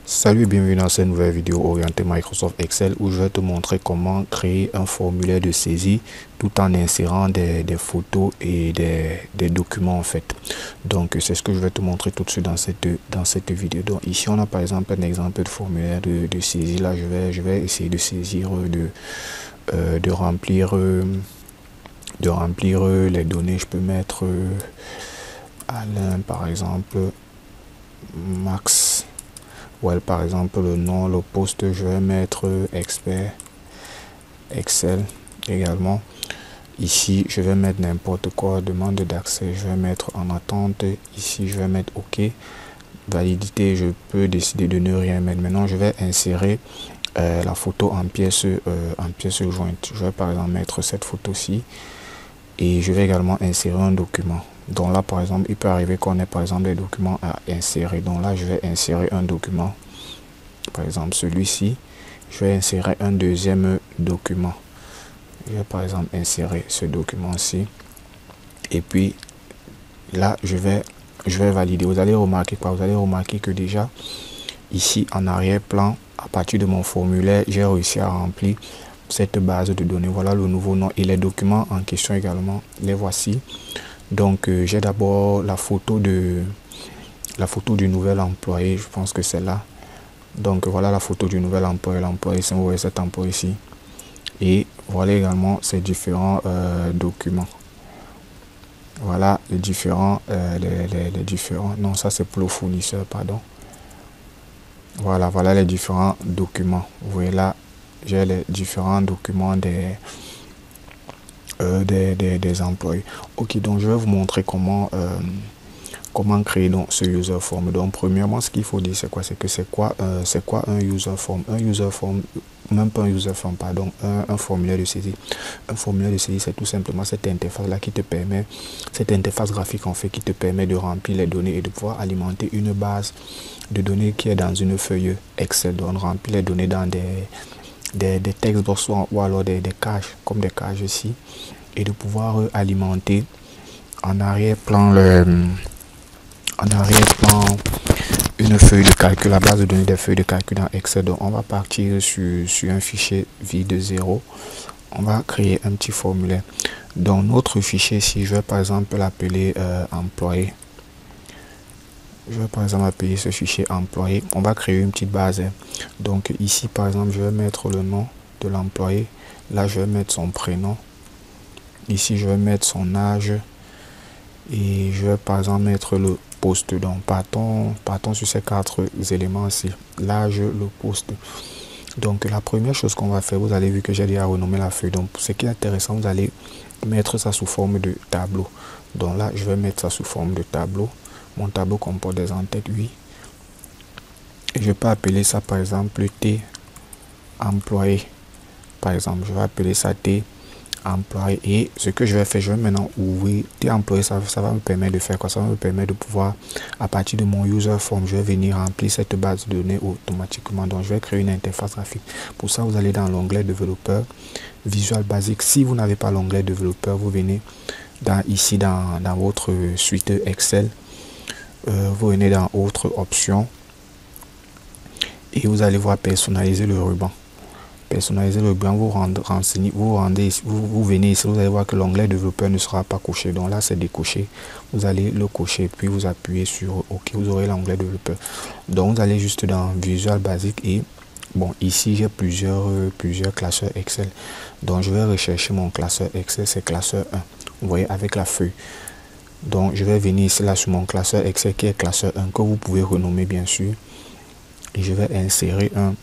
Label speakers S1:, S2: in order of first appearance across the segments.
S1: Salut et bienvenue dans cette nouvelle vidéo orientée Microsoft Excel où je vais te montrer comment créer un formulaire de saisie tout en insérant des photos et des documents en fait. Donc c'est ce que je vais te montrer tout de suite dans cette vidéo. Donc ici on a par exemple un exemple de formulaire de saisie. Là je vais essayer de saisir, de remplir les données. Je peux mettre Alain par exemple, Max. Ouais, par exemple le nom, le poste, je vais mettre expert Excel également. Ici je vais mettre n'importe quoi, demande d'accès, je vais mettre en attente. Ici je vais mettre OK. Validité, je peux décider de ne rien mettre. Maintenant je vais insérer la photo en pièce jointe. Je vais par exemple mettre cette photo-ci et je vais également insérer un document. Donc là par exemple il peut arriver qu'on ait par exemple des documents à insérer. Donc là je vais insérer un document, par exemple celui-ci. Je vais insérer un deuxième document. Je vais par exemple insérer ce document-ci et puis là je vais valider. Vous allez remarquer quoi? Vous allez remarquer que déjà ici en arrière-plan, à partir de mon formulaire, j'ai réussi à remplir cette base de données. Voilà le nouveau nom et les documents en question également, les voici. Donc j'ai d'abord la photo du nouvel employé. Je pense que c'est là. Donc voilà la photo du nouvel employé. L'employé, c'est, vous voyez cet employé ici. Et voilà également ces différents documents. Voilà les différents, non, ça c'est pour le fournisseur, pardon. Voilà les différents documents. Vous voyez là, j'ai les différents documents des employés. Ok, donc je vais vous montrer comment créer donc ce user form. Donc premièrement, ce qu'il faut dire, c'est quoi? C'est quoi un user form? Un user form, même pas un user form, pardon, un formulaire de saisie. Un formulaire de saisie, c'est tout simplement cette interface là qui te permet, cette interface graphique en fait, qui te permet de remplir les données et de pouvoir alimenter une base de données qui est dans une feuille Excel. Donc remplir les données dans des textbox ou alors des caches, comme des caches ici, et de pouvoir alimenter en arrière-plan une feuille de calcul, la base de données des feuilles de calcul dans Excel. Donc on va partir sur un fichier vide 0. On va créer un petit formulaire. Dans notre fichier, si je vais par exemple l'appeler employé, je vais par exemple appeler ce fichier employé. On va créer une petite base. Donc ici par exemple, je vais mettre le nom de l'employé. Là je vais mettre son prénom. Ici je vais mettre son âge. Et je vais par exemple mettre le poste. Donc partons sur ces 4 éléments ici: l'âge, le poste. Donc la première chose qu'on va faire, vous allez vu que j'ai déjà renommé la feuille. Donc ce qui est intéressant, vous allez mettre ça sous forme de tableau. Donc là je vais mettre ça sous forme de tableau. Mon tableau comporte des en-têtes 8. Et je peux appeler ça par exemple T employé. Par exemple, je vais appeler ça T employé. Et ce que je vais faire, je vais maintenant ouvrir T employé. Ça va me permettre de faire quoi? Ça va me permettre de pouvoir, à partir de mon user form, je vais venir remplir cette base de données automatiquement. Donc je vais créer une interface graphique. Pour ça, vous allez dans l'onglet développeur, Visual Basic. Si vous n'avez pas l'onglet développeur, vous venez ici dans votre suite Excel. Vous venez dans autre option et vous allez voir personnaliser le ruban. Personnaliser le ruban, vous venez ici, vous allez voir que l'onglet développeur ne sera pas coché. Donc là c'est décoché, vous allez le cocher puis vous appuyez sur OK, vous aurez l'onglet développeur. Donc vous allez juste dans Visual Basic et bon, ici j'ai plusieurs classeurs Excel. Donc je vais rechercher mon classeur Excel, c'est classeur 1. Vous voyez avec la feuille. Donc je vais venir ici là sur mon classeur Excel qui est classeur 1, que vous pouvez renommer bien sûr, et je vais insérer un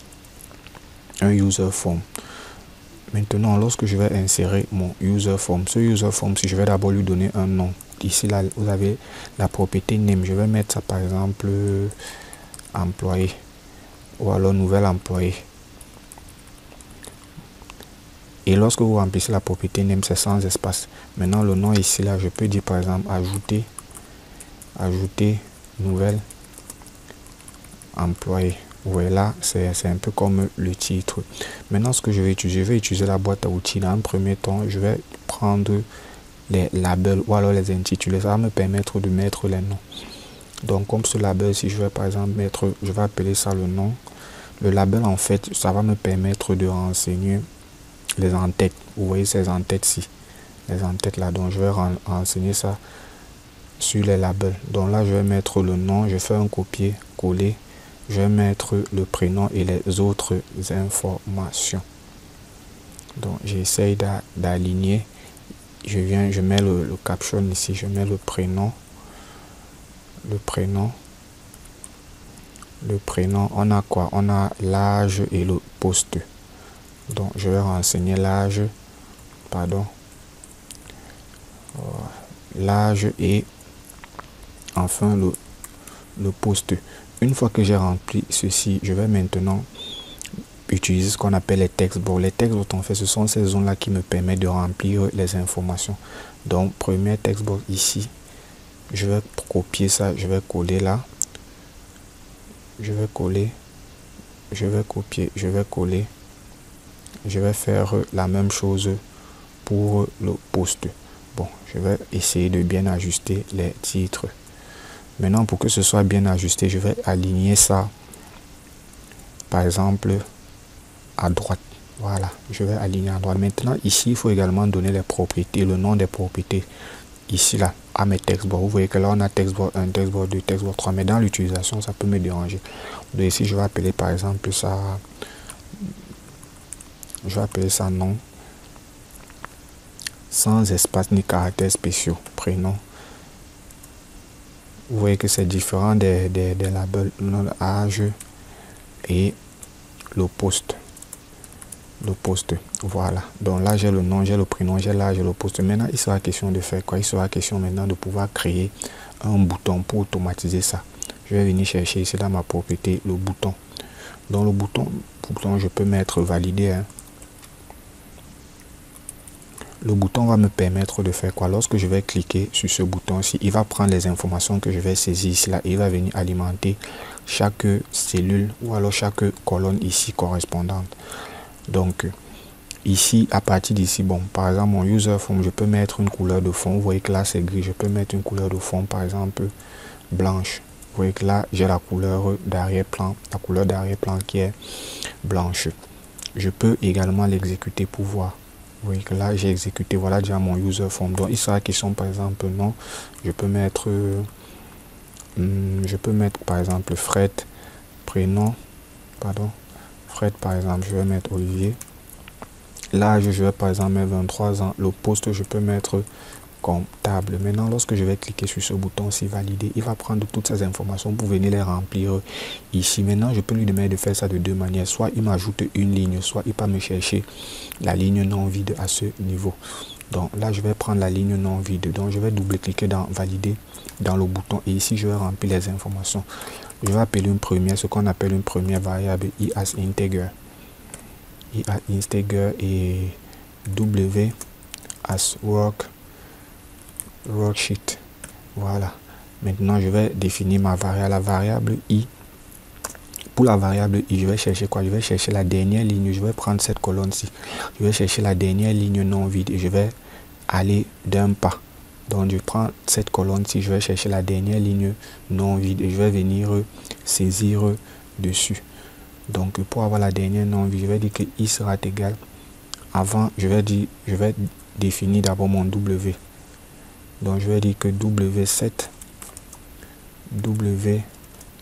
S1: user form. Maintenant, lorsque je vais insérer mon user form, ce user form, si je vais d'abord lui donner un nom, ici là vous avez la propriété name. Je vais mettre ça par exemple employé ou alors nouvel employé. Et lorsque vous remplissez la propriété name, c'est sans espace. Maintenant le nom ici là, je peux dire par exemple ajouter nouvel employé. Vous voyez là, c'est un peu comme le titre. Maintenant ce que je vais utiliser la boîte à outils. Dans un premier temps, je vais prendre les labels ou alors les intitulés. Ça va me permettre de mettre les noms. Donc comme ce label, si je vais par exemple mettre, je vais appeler ça le nom. Le label, en fait, ça va me permettre de renseigner les en-têtes. Vous voyez ces en-têtes-ci, les en-têtes là. Donc je vais renseigner ça sur les labels. Donc là, je vais mettre le nom, je fais un copier-coller. Je vais mettre le prénom et les autres informations. Donc j'essaye d'aligner. Je mets le caption ici, je mets le prénom. Le prénom, on a quoi? On a l'âge et le poste. Donc je vais renseigner l'âge, pardon, l'âge et enfin le poste. Une fois que j'ai rempli ceci, je vais maintenant utiliser ce qu'on appelle les textbox. Les textbox, en fait, ce sont ces zones là qui me permettent de remplir les informations. Donc premier textbox ici, je vais copier ça, je vais coller là, je vais coller, je vais copier, je vais coller, je vais faire la même chose pour le poste. Bon, je vais essayer de bien ajuster les titres. Maintenant, pour que ce soit bien ajusté, je vais aligner ça, par exemple, à droite. Voilà, je vais aligner à droite. Maintenant, ici, il faut également donner les propriétés, le nom des propriétés. Ici, là, à mes textbox. Vous voyez que là, on a textbox 1, textbox 2, textbox 3. Mais dans l'utilisation, ça peut me déranger. Donc ici, je vais appeler, par exemple, ça... Je vais appeler ça nom. Sans espace ni caractères spéciaux. Prénom. Vous voyez que c'est différent des labels, l'âge et le poste. Le poste, voilà. Donc là, j'ai le nom, j'ai le prénom, j'ai l'âge et le poste. Maintenant, il sera question de faire quoi? Il sera question maintenant de pouvoir créer un bouton pour automatiser ça. Je vais venir chercher ici dans ma propriété le bouton. Dans le bouton, je peux mettre valider. Hein. Le bouton va me permettre de faire quoi? Lorsque je vais cliquer sur ce bouton-ci, il va prendre les informations que je vais saisir ici, là, et il va venir alimenter chaque cellule ou alors chaque colonne ici correspondante. Donc, ici, à partir d'ici, bon, par exemple, mon user form, je peux mettre une couleur de fond. Vous voyez que là, c'est gris. Je peux mettre une couleur de fond, par exemple, blanche. Vous voyez que là, j'ai la couleur d'arrière-plan, qui est blanche. Je peux également l'exécuter pour voir. Vous voyez que là, j'ai exécuté, voilà déjà mon user form. Donc, il sera question, par exemple, non, je peux mettre, par exemple, Fred, prénom, pardon, Fred, par exemple, je vais mettre Olivier. L'âge, je vais par exemple mettre 23 ans. Le poste, je peux mettre comptable. Maintenant, lorsque je vais cliquer sur ce bouton aussi valider, il va prendre toutes ces informations pour venir les remplir ici. Maintenant, je peux lui demander de faire ça de deux manières. Soit il m'ajoute une ligne, soit il va me chercher la ligne non vide à ce niveau. Donc là, je vais prendre la ligne non vide. Donc je vais double-cliquer dans valider dans le bouton et ici, je vais remplir les informations. Je vais appeler une première, ce qu'on appelle une première variable i as integer. I as integer et w as worksheet. Voilà. Maintenant, je vais définir ma variable, la variable i. Pour la variable i, je vais chercher quoi? Je vais chercher la dernière ligne. Je vais prendre cette colonne-ci. Je vais chercher la dernière ligne non vide et je vais aller d'un pas. Donc, je prends cette colonne-ci. Je vais chercher la dernière ligne non vide et je vais venir saisir dessus. Donc, pour avoir la dernière non vide, je vais dire que i sera égal. Avant, je vais définir d'abord mon w. Donc, je vais dire que W7, W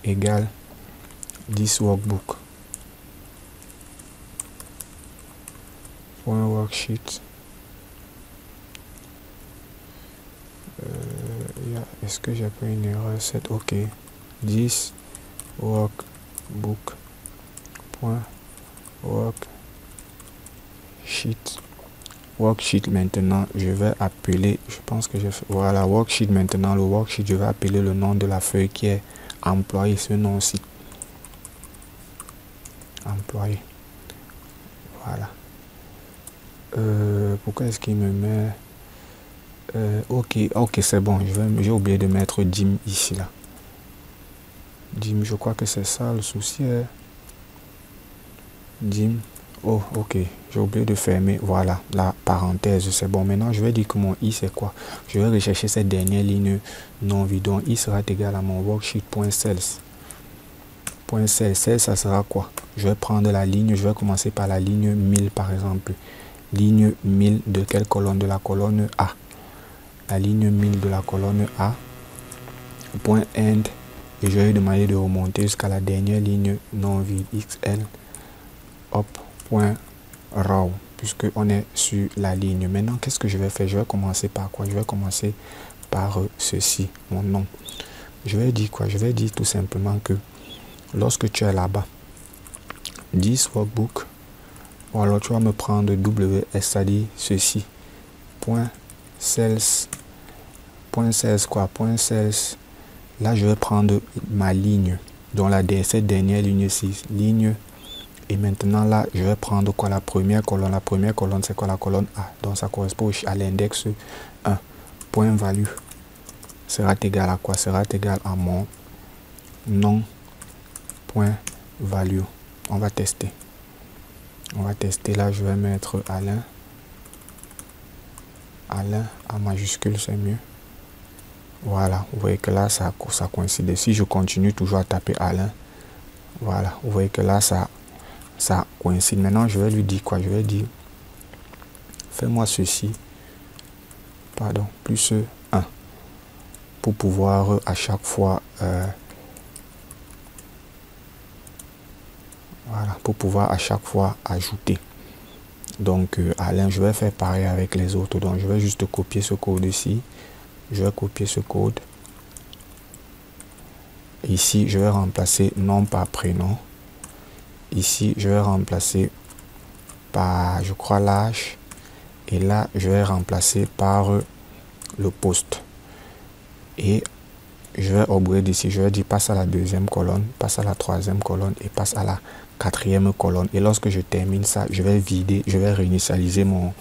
S1: égale 10 workbook. Point worksheet. Est-ce que j'ai pris une erreur? 7, ok. 10 workbook. Point worksheet. Worksheet maintenant, je vais appeler, je pense que j'ai fait, voilà, worksheet maintenant, le worksheet, je vais appeler le nom de la feuille qui est employé, ce nom-ci. Employé. Voilà. Pourquoi est-ce qu'il me met... ok, c'est bon, j'ai oublié de mettre dim ici, là. Dim, je crois que c'est ça le souci. Dim, Oh, ok, j'ai oublié de fermer, voilà, la parenthèse, c'est bon. Maintenant, je vais dire que mon i, c'est quoi? Je vais rechercher cette dernière ligne non vide. Donc, i sera égal à mon worksheet.cells. .cells, ça sera quoi? Je vais prendre la ligne, je vais commencer par la ligne 1000, par exemple. Ligne 1000 de quelle colonne? De la colonne A. La ligne 1000 de la colonne A. Point end. Et je vais demander de remonter jusqu'à la dernière ligne non vide, XL. Hop. Point raw, puisque on est sur la ligne. Maintenant, qu'est-ce que je vais faire? Je vais commencer par quoi? Je vais commencer par ceci, mon nom. Je vais dire quoi? Je vais dire tout simplement que lorsque tu es là-bas, this workbook, ou alors tu vas me prendre WS, c'est-à-dire ceci, point cells quoi, point cells. Là, je vais prendre ma ligne, donc cette dernière ligne ici, ligne. Et maintenant là, je vais prendre quoi? La première colonne. La première colonne, c'est quoi? La colonne A. Donc ça correspond à l'index 1. Point value sera égal à quoi? Sera égal à mon nom point value. On va tester. On va tester là, je vais mettre Alain. Alain en majuscule, c'est mieux. Voilà, vous voyez que là, ça coïncide. Si je continue toujours à taper Alain, voilà, vous voyez que là, ça coïncide. Maintenant, je vais lui dire quoi? Je vais dire, fais-moi ceci, pardon, plus 1, pour pouvoir à chaque fois, voilà, pour pouvoir à chaque fois ajouter. Donc, Alain, je vais faire pareil avec les autres. Donc, je vais juste copier ce code ici. Je vais copier ce code. Ici, je vais remplacer nom par prénom. Ici, je vais remplacer par, je crois, l'âge. Et là, je vais remplacer par le poste. Et je vais upgrade ici. Je vais dire passe à la deuxième colonne, passe à la troisième colonne et passe à la quatrième colonne. Et lorsque je termine ça, je vais vider, je vais réinitialiser mon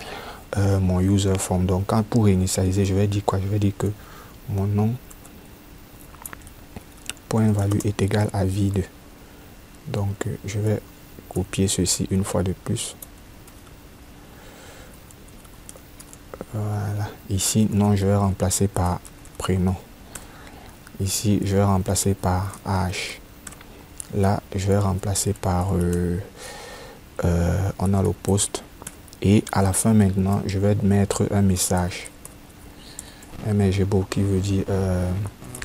S1: user form. Donc, pour réinitialiser, je vais dire quoi? Je vais dire que mon nom point value est égal à vide. Donc, je vais copier ceci une fois de plus. Voilà. Ici, non, je vais remplacer par prénom. Ici, je vais remplacer par âge. Là, je vais remplacer par on a le poste. Et à la fin maintenant, je vais mettre un message. MGBO qui veut dire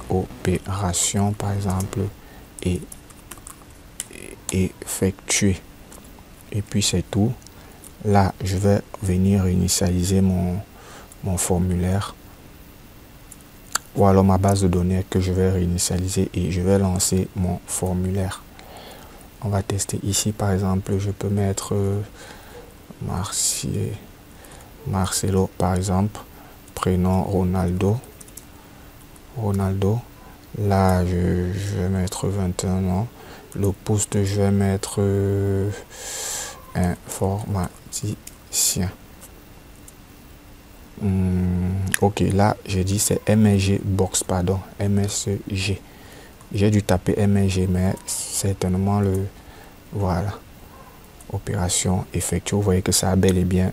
S1: opération, par exemple, et effectuer. Et puis c'est tout. Là, je vais venir initialiser mon formulaire. Ou alors ma base de données que je vais réinitialiser et je vais lancer mon formulaire. On va tester ici, par exemple, je peux mettre Marcelo, par exemple, prénom Ronaldo. Là, je vais mettre 21 ans. Le poste, je vais mettre informaticien. Ok, là, j'ai dit c'est MSG Box, pardon, MSG. J'ai dû taper MSG, mais certainement voilà. Opération effectuée. Vous voyez que ça a bel et bien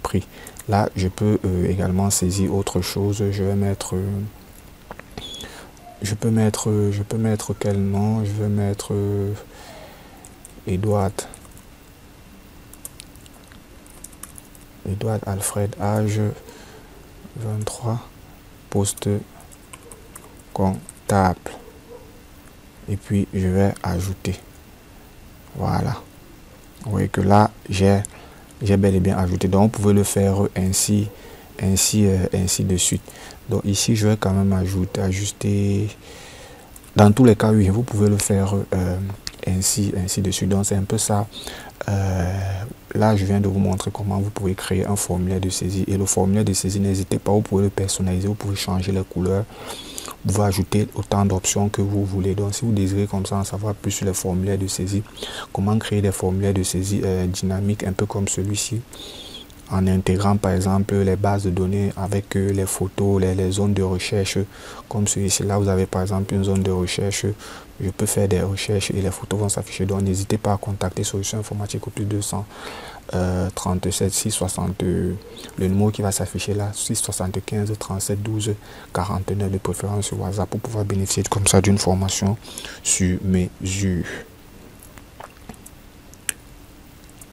S1: pris. Là, je peux également saisir autre chose. Je vais mettre je peux mettre quel nom? Je vais mettre Edouard Alfred, âge 23, poste comptable. Et puis je vais ajouter. Voilà. Vous voyez que là, j'ai bel et bien ajouté. Donc, vous pouvez le faire ainsi de suite. Donc, ici, je vais quand même ajuster. Dans tous les cas, oui, vous pouvez le faire ainsi de suite. Donc, c'est un peu ça. Là, je viens de vous montrer comment vous pouvez créer un formulaire de saisie. Et le formulaire de saisie, n'hésitez pas, vous pouvez le personnaliser, vous pouvez changer les couleurs. Vous pouvez ajouter autant d'options que vous voulez. Donc, si vous désirez comme ça en savoir plus sur les formulaires de saisie, comment créer des formulaires de saisie dynamiques, un peu comme celui-ci, en intégrant par exemple les bases de données avec les photos, les zones de recherche comme celui-ci. Là, vous avez par exemple une zone de recherche. Je peux faire des recherches et les photos vont s'afficher. Donc, n'hésitez pas à contacter Solutions Informatiques au plus 237 660. Le numéro qui va s'afficher là, 675 37 12 49, de préférence sur WhatsApp, pour pouvoir bénéficier comme ça d'une formation sur mesure.